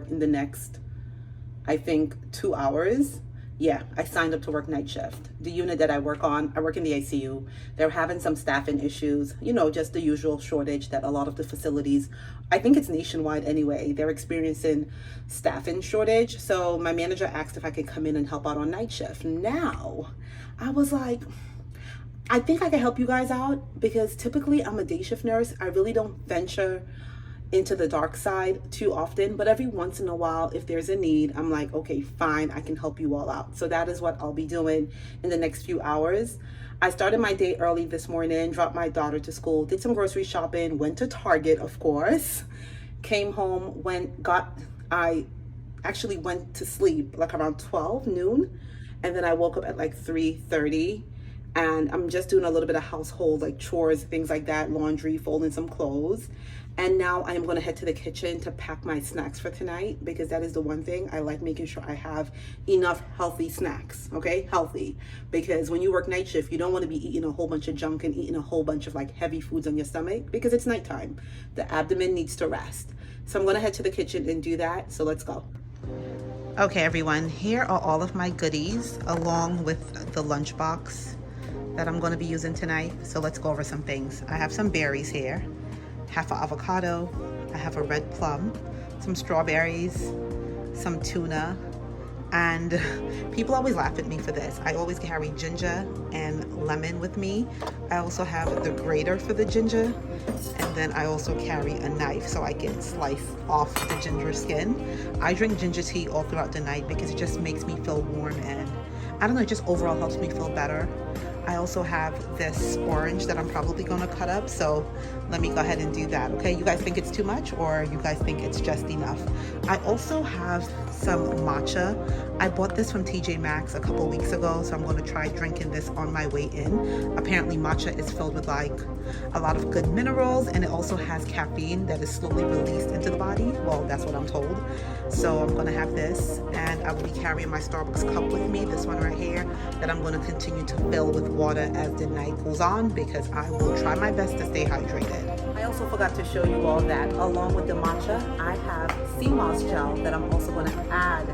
in the next, I think, 2 hours. Yeah, I signed up to work night shift. The unit that I work on, I work in the ICU. They're having some staffing issues, just the usual shortage that a lot of the facilities, I think it's nationwide anyway, they're experiencing staffing shortage. So my manager asked if I could come in and help out on night shift. Now, I was like, I think I can help you guys out because typically I'm a day shift nurse. I really don't venture into the dark side too often, but every once in a while, if there's a need, I'm like, okay, fine, I can help you all out. So that is what I'll be doing in the next few hours. I started my day early this morning, dropped my daughter to school, did some grocery shopping, went to Target, of course, came home, I actually went to sleep like around 12 noon, and then I woke up at like 3:30, and I'm just doing a little bit of household like chores, things like that, laundry, folding some clothes. And now I am going to head to the kitchen to pack my snacks for tonight, because that is the one thing I like, making sure I have enough healthy snacks. Okay, healthy, because when you work night shift, you don't want to be eating a whole bunch of junk and eating a whole bunch of like heavy foods on your stomach, because it's nighttime. The abdomen needs to rest. So I'm going to head to the kitchen and do that. So let's go. Okay, everyone, here are all of my goodies along with the lunchbox that I'm going to be using tonight. So let's go over some things. I have some berries here, half an avocado, I have a red plum, some strawberries, some tuna, and people always laugh at me for this. I always carry ginger and lemon with me. I also have the grater for the ginger, and then I also carry a knife so I can slice off the ginger skin. I drink ginger tea all throughout the night because it just makes me feel warm, and I don't know, it just overall helps me feel better. I also have this orange that I'm probably going to cut up, so let me go ahead and do that. Okay, you guys think it's too much, or you guys think it's just enough? I also have some matcha. I bought this from TJ Maxx a couple weeks ago, so I'm going to try drinking this on my way in. Apparently matcha is filled with like a lot of good minerals, and it also has caffeine that is slowly released into the body. Well, that's what I'm told. So I'm going to have this, and I will be carrying my Starbucks cup with me, this one right here, that I'm going to continue to fill with water as the night goes on, because I will try my best to stay hydrated. I also forgot to show you all that along with the matcha, I have sea moss gel that I'm also going to add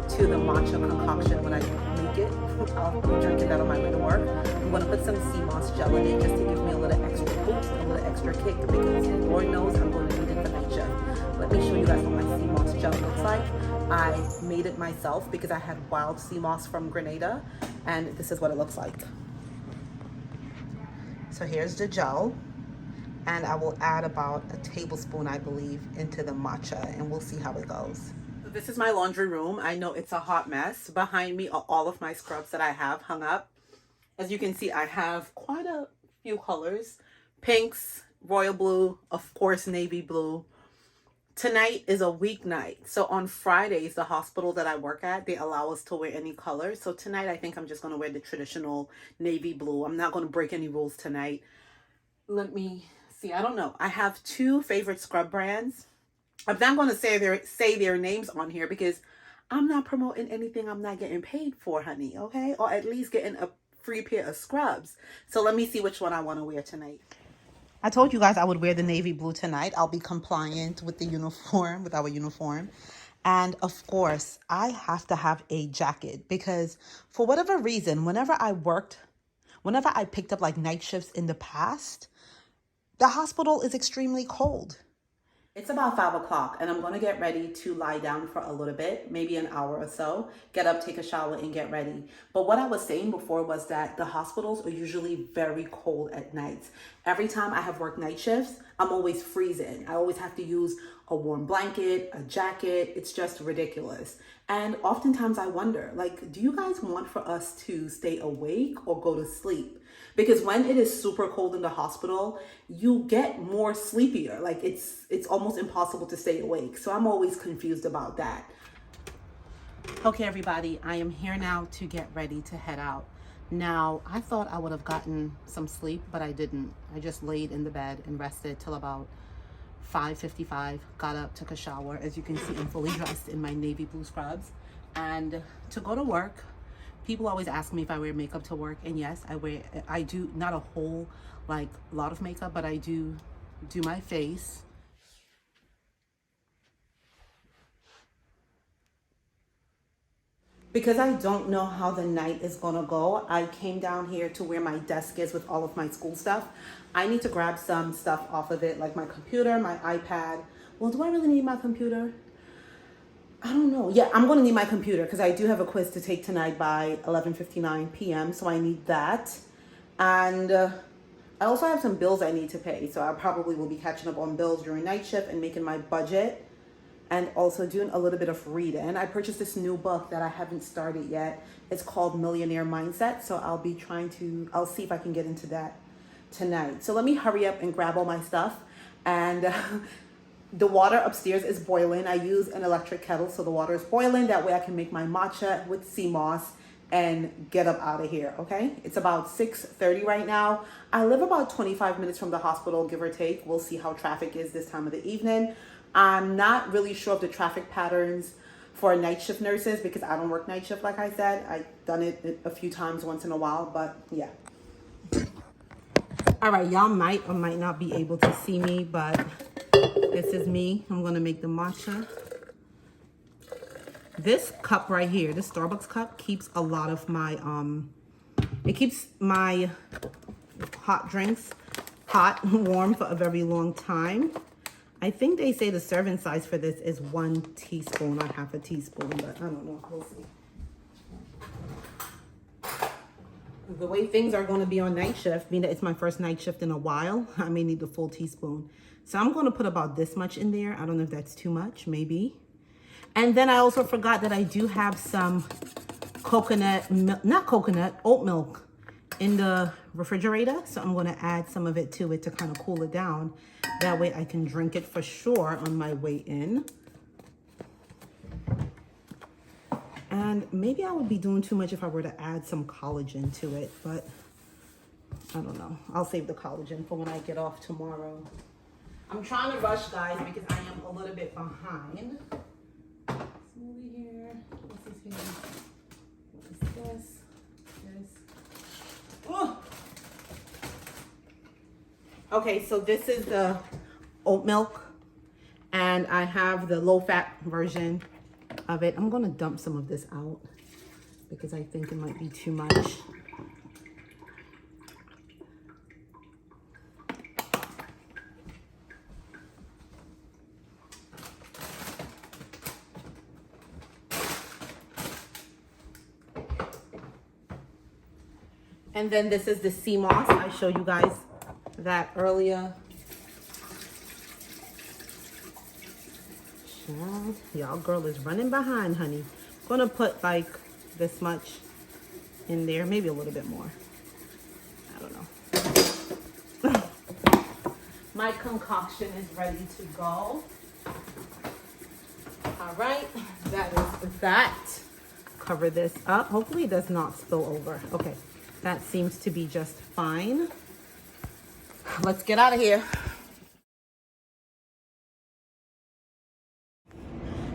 to the matcha concoction when I make it. I'll be drinking that on my way to work. I'm going to put some sea moss gel in it just to give me a little extra boost, a little extra kick, because Lord knows I'm going to need it for night shift. Let me show you guys what my sea moss gel looks like. I made it myself because I had wild sea moss from Grenada, and this is what it looks like. So here's the gel, and I will add about a tablespoon, I believe, into the matcha, and we'll see how it goes. So this is my laundry room. I know it's a hot mess. Behind me are all of my scrubs that I have hung up. As you can see, I have quite a few colors: pinks, royal blue, of course, navy blue. Tonight is a weeknight, so on Fridays, the hospital that I work at, they allow us to wear any color. So tonight, I think I'm just going to wear the traditional navy blue. I'm not going to break any rules tonight. Let me see. I don't know. I have two favorite scrub brands. I'm not going to say their names on here because I'm not promoting anything I'm not getting paid for, honey, okay? Or at least getting a free pair of scrubs. So let me see which one I want to wear tonight. I told you guys I would wear the navy blue tonight. I'll be compliant with the uniform, with our uniform. And of course, I have to have a jacket because for whatever reason, whenever I picked up like night shifts in the past, the hospital is extremely cold. It's about 5 o'clock and I'm going to get ready to lie down for a little bit, maybe an hour or so, get up, take a shower and get ready. But what I was saying before was that the hospitals are usually very cold at nights. Every time I have worked night shifts, I'm always freezing. I always have to use a warm blanket, a jacket. It's just ridiculous. And oftentimes I wonder, like, do you guys want for us to stay awake or go to sleep? Because when it is super cold in the hospital, you get more sleepier. Like it's almost impossible to stay awake. So I'm always confused about that. Okay, everybody, I am here now to get ready to head out. Now, I thought I would have gotten some sleep, but I didn't. I just laid in the bed and rested till about 5:55, got up, took a shower. As you can see, I'm fully dressed in my navy blue scrubs. And to go to work, people always ask me if I wear makeup to work, and yes, I do, not a whole lot of makeup, but I do my face. Because I don't know how the night is gonna go, I came down here to where my desk is with all of my school stuff. I need to grab some stuff off of it, like my computer, my iPad. Well, do I really need my computer? I don't know. Yeah, I'm gonna need my computer because I do have a quiz to take tonight by 11:59 p.m. So I need that. And I also have some bills I need to pay. So I probably will be catching up on bills during night shift and making my budget, and also doing a little bit of reading. I purchased this new book that I haven't started yet. It's called Millionaire Mindset. So I'll see if I can get into that tonight. So let me hurry up and grab all my stuff. And the water upstairs is boiling. I use an electric kettle, so the water is boiling. That way I can make my matcha with sea moss and get up out of here, okay? It's about 6:30 right now. I live about 25 minutes from the hospital, give or take. We'll see how traffic is this time of the evening. I'm not really sure of the traffic patterns for night shift nurses because I don't work night shift, like I said. I've done it a few times once in a while, but yeah. All right, y'all might or might not be able to see me, but this is me. I'm gonna make the matcha. This cup right here, this Starbucks cup, keeps a lot of my, it keeps my hot drinks hot, warm for a very long time. I think they say the serving size for this is 1 teaspoon or half a teaspoon, but I don't know. We'll see. The way things are going to be on night shift, being that it's my first night shift in a while, I may need the full teaspoon. So I'm going to put about this much in there. I don't know if that's too much, maybe. And then I also forgot that I do have some oat milk in the refrigerator. So I'm going to add some of it to it to kind of cool it down. That way I can drink it for sure on my way in. And maybe I would be doing too much if I were to add some collagen to it, but I don't know. I'll save the collagen for when I get off tomorrow. I'm trying to rush, guys, because I am a little bit behind. Smoothie here. What's this here? What is this? Oh! Okay, so this is the oat milk, and I have the low-fat version of it. I'm going to dump some of this out because I think it might be too much. And then this is the sea moss. I showed you guys that earlier. Y'all girl is running behind, honey. I'm gonna put like this much in there, maybe a little bit more. I don't know. My concoction is ready to go. All right, that is that. Cover this up. Hopefully it does not spill over. Okay, that seems to be just fine. Let's get out of here.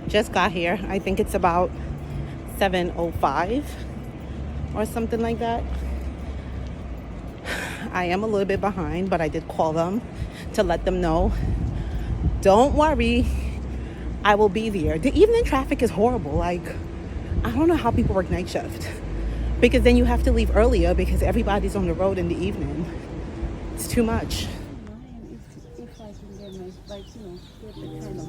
Just got here. I think it's about 7:05 or something like that. I am a little bit behind, but I did call them to let them know. Don't worry, I will be there. The evening traffic is horrible. Like, I don't know how people work night shift, because then you have to leave earlier because everybody's on the road in the evening. It's too much. If I can get my, like, get the kind of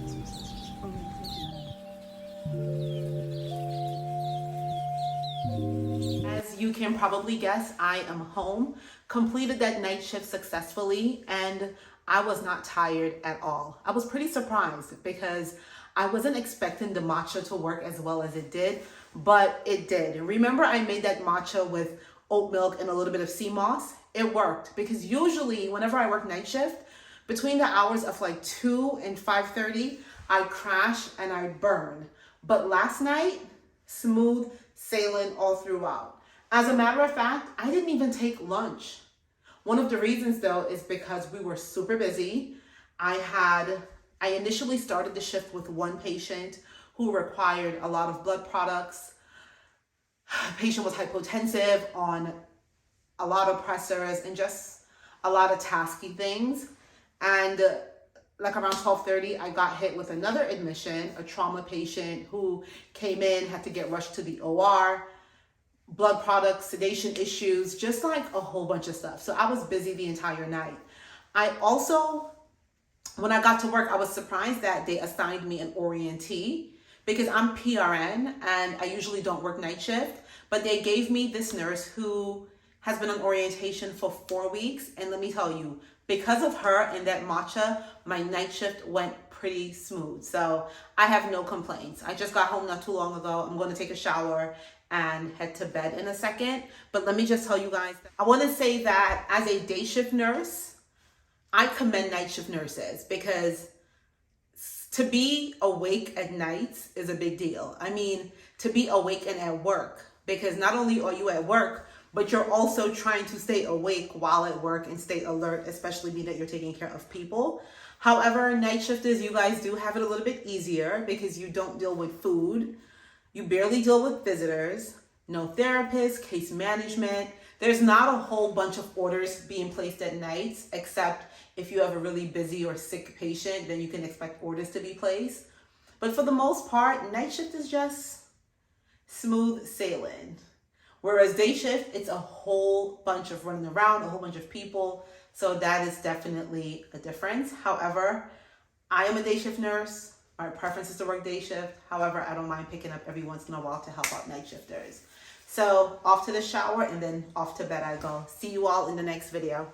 As you can probably guess, I am home, completed that night shift successfully, and I was not tired at all. I was pretty surprised because I wasn't expecting the matcha to work as well as it did, but it did. Remember, I made that matcha with oat milk and a little bit of sea moss? It worked because usually whenever I work night shift, between the hours of like 2 and 5:30, I crash and I burn. But last night, smooth sailing all throughout. As a matter of fact, I didn't even take lunch. One of the reasons though is because we were super busy. I initially started the shift with one patient who required a lot of blood products. Patient was hypotensive, on a lot of pressors and just a lot of tasky things. And like around 12:30, I got hit with another admission, a trauma patient who came in, had to get rushed to the OR, blood products, sedation issues, just like a whole bunch of stuff. So I was busy the entire night. I also, when I got to work, I was surprised that they assigned me an orientee because I'm PRN and I usually don't work night shift, but they gave me this nurse who has been on orientation for 4 weeks. And let me tell you, because of her and that matcha, my night shift went pretty smooth. So I have no complaints. I just got home not too long ago. I'm going to take a shower and head to bed in a second. But let me just tell you guys, I want to say that as a day shift nurse, I commend night shift nurses because to be awake at night is a big deal. I mean, to be awake and at work, because not only are you at work, but you're also trying to stay awake while at work and stay alert, especially being that you're taking care of people. However, night shifters, you guys do have it a little bit easier because you don't deal with food. You barely deal with visitors, no therapist, case management. There's not a whole bunch of orders being placed at nights, except if you have a really busy or sick patient, then you can expect orders to be placed. But for the most part, night shift is just smooth sailing. Whereas day shift, it's a whole bunch of running around, a whole bunch of people. So that is definitely a difference. However, I am a day shift nurse. My preference is to work day shift. However, I don't mind picking up every once in a while to help out night shifters. So off to the shower and then off to bed I go. See you all in the next video.